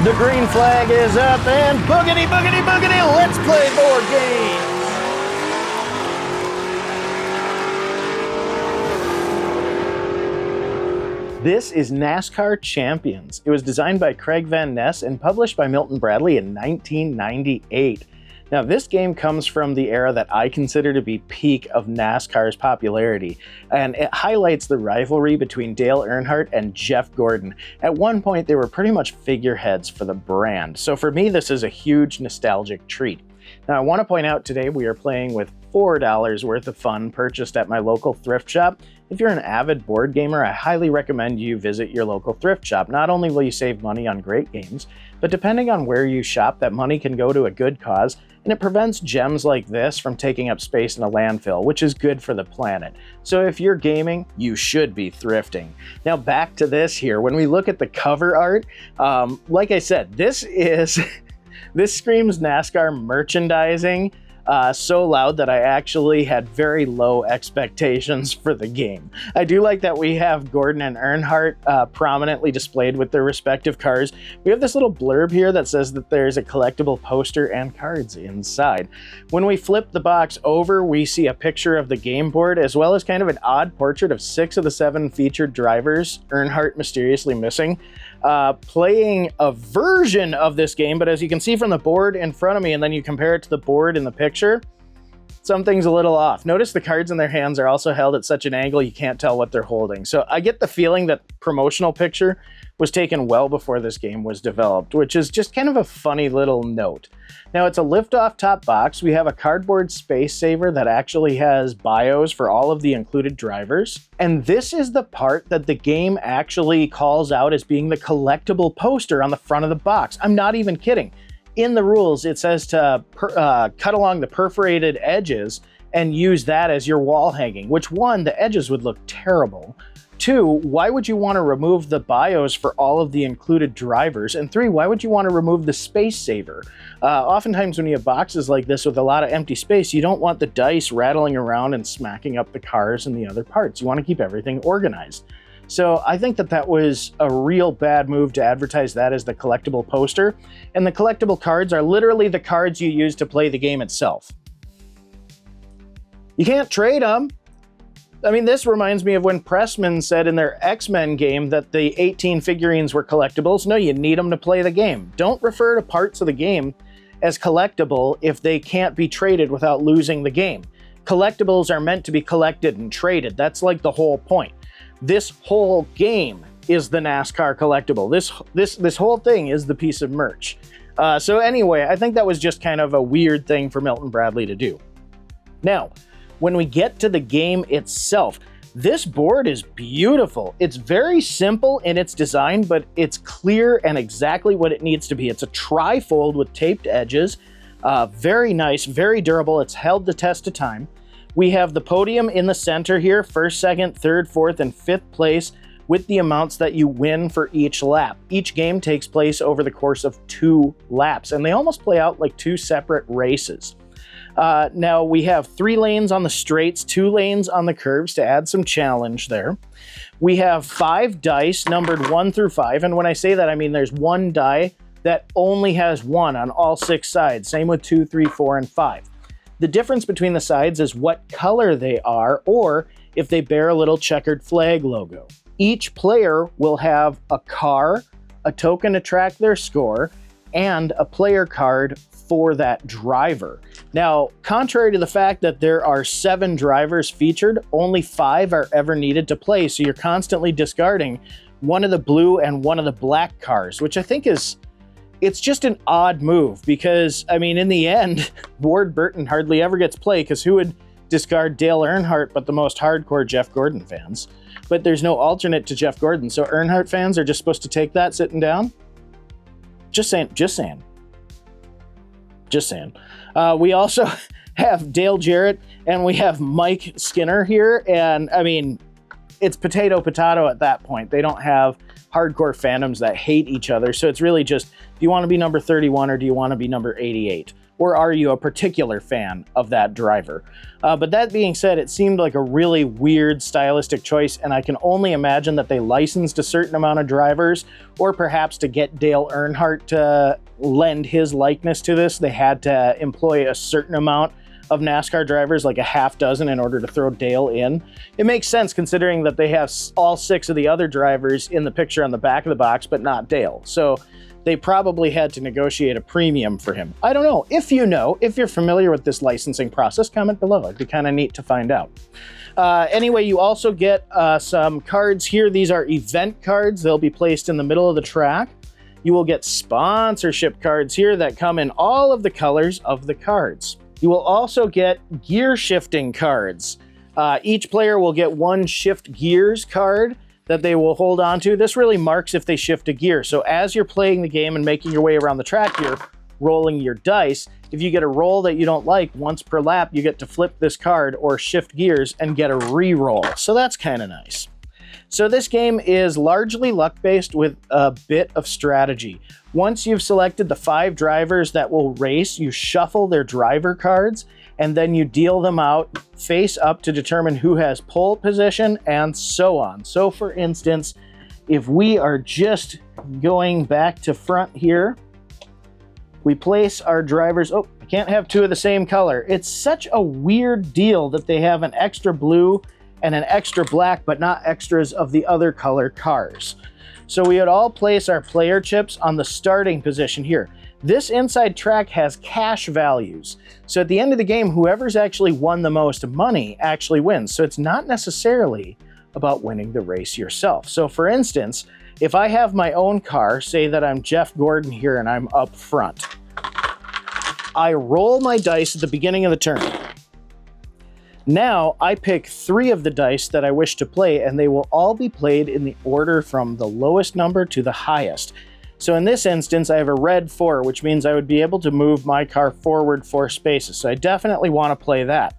The green flag is up and boogity, boogity, boogity, let's play board games. This is NASCAR Champions. It was designed by Craig Van Ness and published by Milton Bradley in 1998. Now, this game comes from the era that I consider to be peak of NASCAR's popularity, and it highlights the rivalry between Dale Earnhardt and Jeff Gordon. At one point, they were pretty much figureheads for the brand, so for me, this is a huge nostalgic treat. Now, I want to point out today we are playing with $4 worth of fun purchased at my local thrift shop. If you're an avid board gamer, I highly recommend you visit your local thrift shop. Not only will you save money on great games, but depending on where you shop, that money can go to a good cause, and it prevents gems like this from taking up space in a landfill, which is good for the planet. So if you're gaming, you should be thrifting. Now back to this here. When we look at the cover art, like I said, this screams NASCAR merchandising. So loud that I actually had very low expectations for the game. I do like that we have Gordon and Earnhardt prominently displayed with their respective cars. We have this little blurb here that says that there's a collectible poster and cards inside. When we flip the box over, we see a picture of the game board as well as kind of an odd portrait of 6 of the 7 featured drivers, Earnhardt mysteriously missing, playing a version of this game, but as you can see from the board in front of me and then you compare it to the board in the picture, something's a little off. Notice the cards in their hands are also held at such an angle you can't tell what they're holding. So I get the feeling that promotional picture was taken well before this game was developed, which is just kind of a funny little note. Now it's a lift-off top box. We have a cardboard space saver that actually has bios for all of the included drivers. And this is the part that the game actually calls out as being the collectible poster on the front of the box. I'm not even kidding. In the rules, it says to cut along the perforated edges and use that as your wall hanging, which 1, the edges would look terrible. 2, why would you want to remove the bios for all of the included drivers? And 3, why would you want to remove the space saver? Oftentimes when you have boxes like this with a lot of empty space, you don't want the dice rattling around and smacking up the cars and the other parts. You want to keep everything organized. So I think that that was a real bad move to advertise that as the collectible poster. And the collectible cards are literally the cards you use to play the game itself. You can't trade them. I mean, this reminds me of when Pressman said in their X-Men game that the 18 figurines were collectibles. No, you need them to play the game. Don't refer to parts of the game as collectible if they can't be traded without losing the game. Collectibles are meant to be collected and traded. That's like the whole point. This whole game is the NASCAR collectible. This whole thing is the piece of merch. So anyway, I think that was just kind of a weird thing for Milton Bradley to do. Now, when we get to the game itself, this board is beautiful. It's very simple in its design, but it's clear and exactly what it needs to be. It's a tri-fold with taped edges. Very nice, very durable. It's held the test of time. We have the podium in the center here, 1st, 2nd, 3rd, 4th, and 5th place with the amounts that you win for each lap. Each game takes place over the course of 2 laps, and they almost play out like 2 separate races. Now we have 3 lanes on the straights, 2 lanes on the curves to add some challenge there. We have 5 dice numbered 1 through 5. And when I say that, I mean there's 1 die that only has 1 on all 6 sides. Same with 2, 3, 4, and 5. The difference between the sides is what color they are, or if they bear a little checkered flag logo. Each player will have a car, a token to track their score, and a player card for that driver. Now, contrary to the fact that there are 7 drivers featured, only 5 are ever needed to play, so you're constantly discarding one of the blue and one of the black cars, which I think it's just an odd move because, I mean, in the end, Ward Burton hardly ever gets play because who would discard Dale Earnhardt but the most hardcore Jeff Gordon fans? But there's no alternate to Jeff Gordon, so Earnhardt fans are just supposed to take that sitting down? Just saying. We also have Dale Jarrett and we have Mike Skinner here, and I mean, it's potato at that point. They don't have hardcore fandoms that hate each other, so it's really just, do you want to be number 31 or do you want to be number 88? or are you a particular fan of that driver? But that being said, it seemed like a really weird stylistic choice, and I can only imagine that they licensed a certain amount of drivers, or perhaps to get Dale Earnhardt to lend his likeness to this, they had to employ a certain amount of NASCAR drivers, like a half dozen, in order to throw Dale in. It makes sense considering that they have all 6 of the other drivers in the picture on the back of the box, but not Dale. So they probably had to negotiate a premium for him. I don't know. If you know, if you're familiar with this licensing process, comment below. It'd be kind of neat to find out. Anyway, you also get some cards here. These are event cards. They'll be placed in the middle of the track. You will get sponsorship cards here that come in all of the colors of the cards. You will also get gear shifting cards. Each player will get 1 shift gears card that they will hold on to. This really marks if they shift a gear. So as you're playing the game and making your way around the track, you're rolling your dice. If you get a roll that you don't like, once per lap, you get to flip this card or shift gears and get a re-roll. So that's kind of nice. So this game is largely luck-based with a bit of strategy. Once you've selected the 5 drivers that will race, you shuffle their driver cards, and then you deal them out face up to determine who has pole position, and so on. So for instance, if we are just going back to front here, we place our drivers. Oh, I can't have 2 of the same color. It's such a weird deal that they have an extra blue and an extra black, but not extras of the other color cars. So we would all place our player chips on the starting position here. This inside track has cash values. So at the end of the game, whoever's actually won the most money actually wins. So it's not necessarily about winning the race yourself. So for instance, if I have my own car, say that I'm Jeff Gordon here and I'm up front, I roll my dice at the beginning of the turn. Now I pick 3 of the dice that I wish to play, and they will all be played in the order from the lowest number to the highest. So in this instance, I have a red 4, which means I would be able to move my car forward 4 spaces. So I definitely want to play that.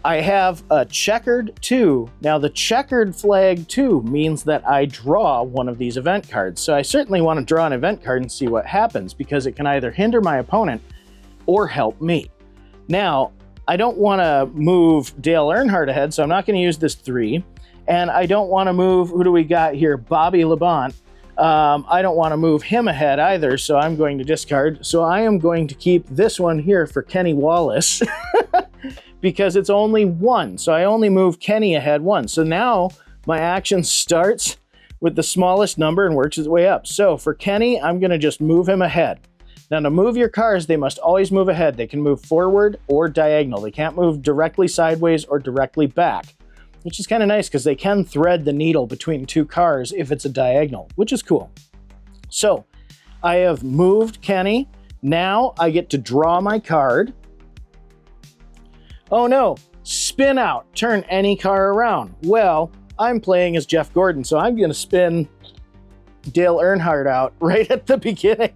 I have a checkered 2. Now the checkered flag 2 means that I draw one of these event cards. So I certainly want to draw an event card and see what happens, because it can either hinder my opponent or help me. Now, I don't want to move Dale Earnhardt ahead, so I'm not going to use this 3. And I don't want to move, who do we got here? Bobby Labonte. I don't want to move him ahead either, so I'm going to discard. So I am going to keep this one here for Kenny Wallace because it's only 1. So I only move Kenny ahead 1. So now my action starts with the smallest number and works its way up. So for Kenny, I'm going to just move him ahead. Now to move your cars, they must always move ahead. They can move forward or diagonal. They can't move directly sideways or directly back, which is kind of nice because they can thread the needle between 2 cars if it's a diagonal, which is cool. So I have moved Kenny. Now I get to draw my card. Oh no, spin out, turn any car around. Well, I'm playing as Jeff Gordon, so I'm going to spin Dale Earnhardt out right at the beginning.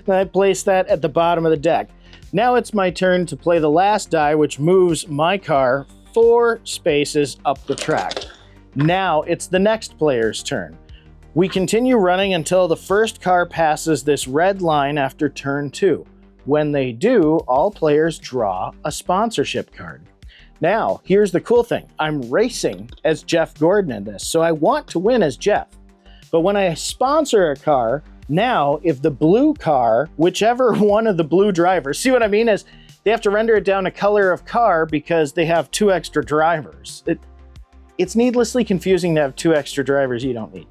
And I place that at the bottom of the deck. Now it's my turn to play the last die, which moves my car 4 spaces up the track. Now it's the next player's turn. We continue running until the first car passes this red line after turn 2. When they do, all players draw a sponsorship card. Now, here's the cool thing. I'm racing as Jeff Gordon in this, so I want to win as Jeff. But when I sponsor a car, now, if the blue car, whichever one of the blue drivers, see what I mean, is they have to render it down to color of car because they have 2 extra drivers. It's needlessly confusing to have 2 extra drivers you don't need.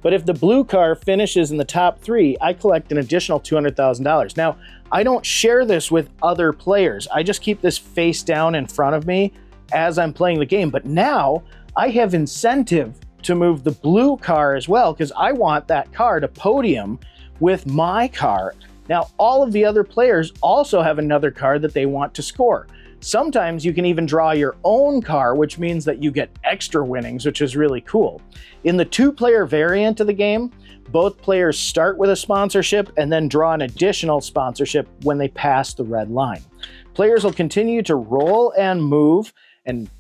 But if the blue car finishes in the top 3, I collect an additional $200,000. Now, I don't share this with other players. I just keep this face down in front of me as I'm playing the game. But now I have incentive to move the blue car as well, because I want that car to podium with my car. Now, all of the other players also have another car that they want to score. Sometimes you can even draw your own car, which means that you get extra winnings, which is really cool. In the 2-player variant of the game, both players start with a sponsorship and then draw an additional sponsorship when they pass the red line. Players will continue to roll and move, and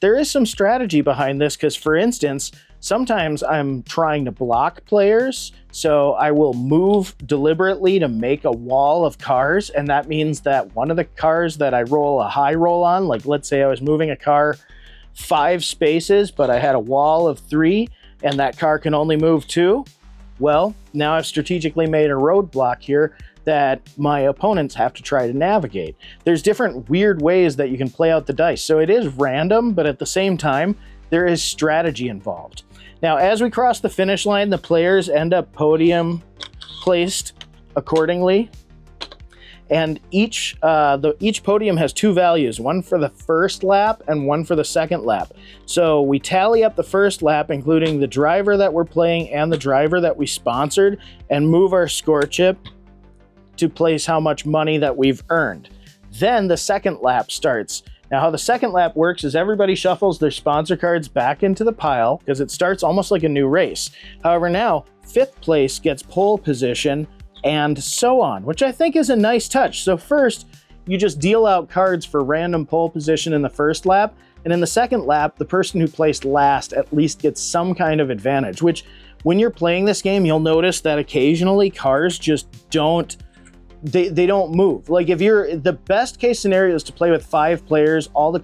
there is some strategy behind this because, for instance, Sometimes I'm trying to block players, so I will move deliberately to make a wall of cars, and that means that one of the cars that I roll a high roll on, like let's say I was moving a car 5 spaces, but I had a wall of 3, and that car can only move 2, well, now I've strategically made a roadblock here that my opponents have to try to navigate. There's different weird ways that you can play out the dice, so it is random, but at the same time, there is strategy involved. Now, as we cross the finish line, the players end up podium placed accordingly. And each podium has 2 values, one for the first lap and one for the second lap. So we tally up the first lap, including the driver that we're playing and the driver that we sponsored, and move our score chip to place how much money that we've earned. Then the second lap starts. Now, how the second lap works is everybody shuffles their sponsor cards back into the pile because it starts almost like a new race. However, now 5th place gets pole position and so on, which I think is a nice touch. So first, you just deal out cards for random pole position in the first lap, and in the second lap, the person who placed last at least gets some kind of advantage, which when you're playing this game, you'll notice that occasionally cars just don't they don't move. Like if you're, the best case scenario is to play with 5 players, all the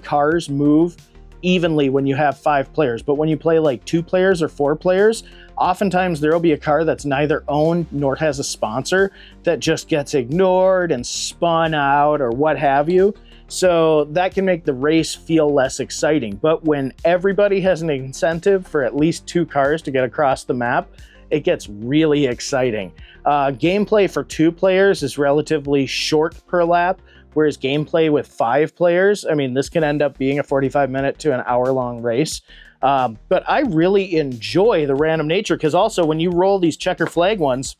cars move evenly when you have 5 players. But when you play like 2 players or 4 players, oftentimes there'll be a car that's neither owned nor has a sponsor that just gets ignored and spun out or what have you. So that can make the race feel less exciting. But when everybody has an incentive for at least 2 cars to get across the map, it gets really exciting. Gameplay for 2 players is relatively short per lap, whereas gameplay with 5 players, I mean, this can end up being a 45-minute to an hour-long race. But I really enjoy the random nature because also when you roll these checker flag ones,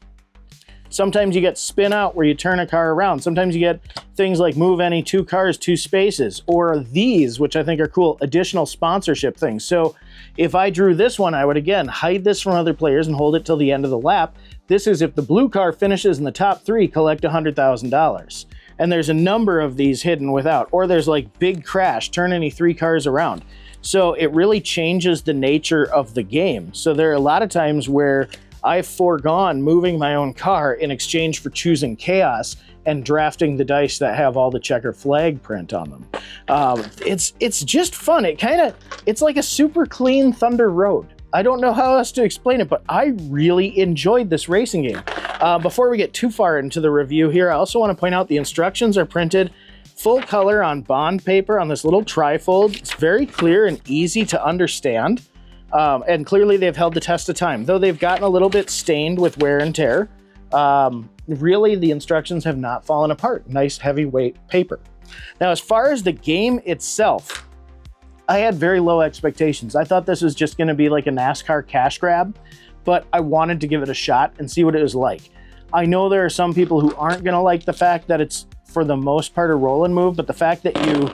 sometimes you get spin out where you turn a car around. Sometimes you get things like move any 2 cars 2 spaces, or these, which I think are cool, additional sponsorship things. So if I drew this one, I would again hide this from other players and hold it till the end of the lap. This is if the blue car finishes in the top 3, collect $100,000. And there's a number of these hidden without, or there's like big crash, turn any 3 cars around. So it really changes the nature of the game. So there are a lot of times where I've foregone moving my own car in exchange for choosing chaos and drafting the dice that have all the checker flag print on them. It's just fun. It's like a super clean Thunder Road. I don't know how else to explain it, but I really enjoyed this racing game. Before we get too far into the review here, I also want to point out the instructions are printed full color on bond paper on this little trifold. It's very clear and easy to understand. And clearly they've held the test of time, though they've gotten a little bit stained with wear and tear. Really, the instructions have not fallen apart. Nice heavyweight paper. Now, as far as the game itself, I had very low expectations. I thought this was just going to be like a NASCAR cash grab, but I wanted to give it a shot and see what it was like. I know there are some people who aren't going to like the fact that it's, for the most part, a roll and move, but the fact that you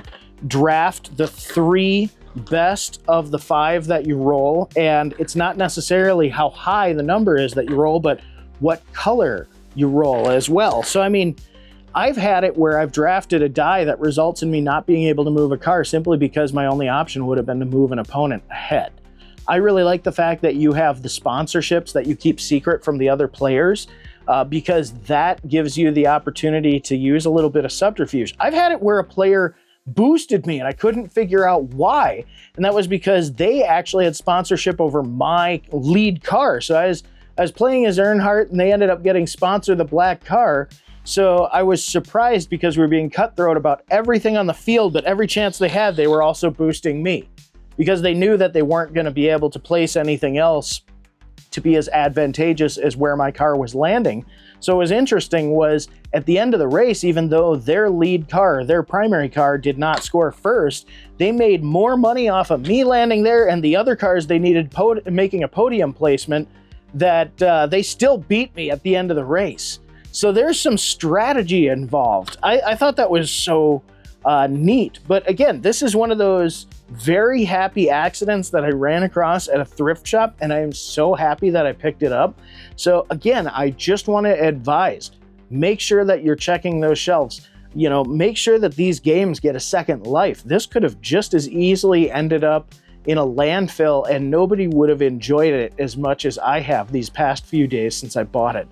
draft the 3 best of the 5 that you roll, and it's not necessarily how high the number is that you roll, but what color you roll as well. So I mean, I've had it where I've drafted a die that results in me not being able to move a car simply because my only option would have been to move an opponent ahead. I really like the fact that you have the sponsorships that you keep secret from the other players, because that gives you the opportunity to use a little bit of subterfuge. I've had it where a player boosted me and I couldn't figure out why, and that was because they actually had sponsorship over my lead car. So I was playing as Earnhardt and they ended up getting sponsored the black car. So I was surprised because we were being cutthroat about everything on the field, but every chance they had, they were also boosting me because they knew that they weren't going to be able to place anything else to be as advantageous as where my car was landing. So what was interesting was at the end of the race, even though their lead car, their primary car, did not score first, they made more money off of me landing there and the other cars they needed making a podium placement, that they still beat me at the end of the race. So there's some strategy involved. I thought that was so neat. But again, this is one of those very happy accidents that I ran across at a thrift shop, and I am so happy that I picked it up. So again, I just want to advise, make sure that you're checking those shelves. You know, make sure that these games get a second life. This could have just as easily ended up in a landfill, and nobody would have enjoyed it as much as I have these past few days since I bought it.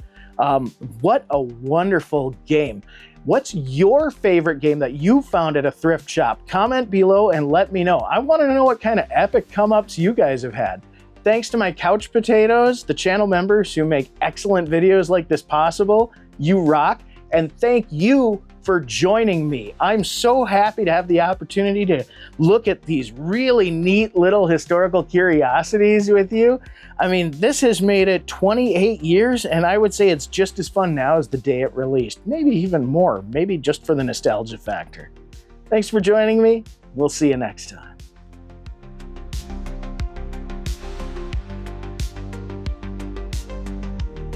What a wonderful game. What's your favorite game that you found at a thrift shop? Comment below and let me know. I want to know what kind of epic come-ups you guys have had. Thanks to my couch potatoes, the channel members who make excellent videos like this possible. You rock, and thank you for joining me. I'm so happy to have the opportunity to look at these really neat little historical curiosities with you. I mean, this has made it 28 years, and I would say it's just as fun now as the day it released. Maybe even more, maybe just for the nostalgia factor. Thanks for joining me. We'll see you next time.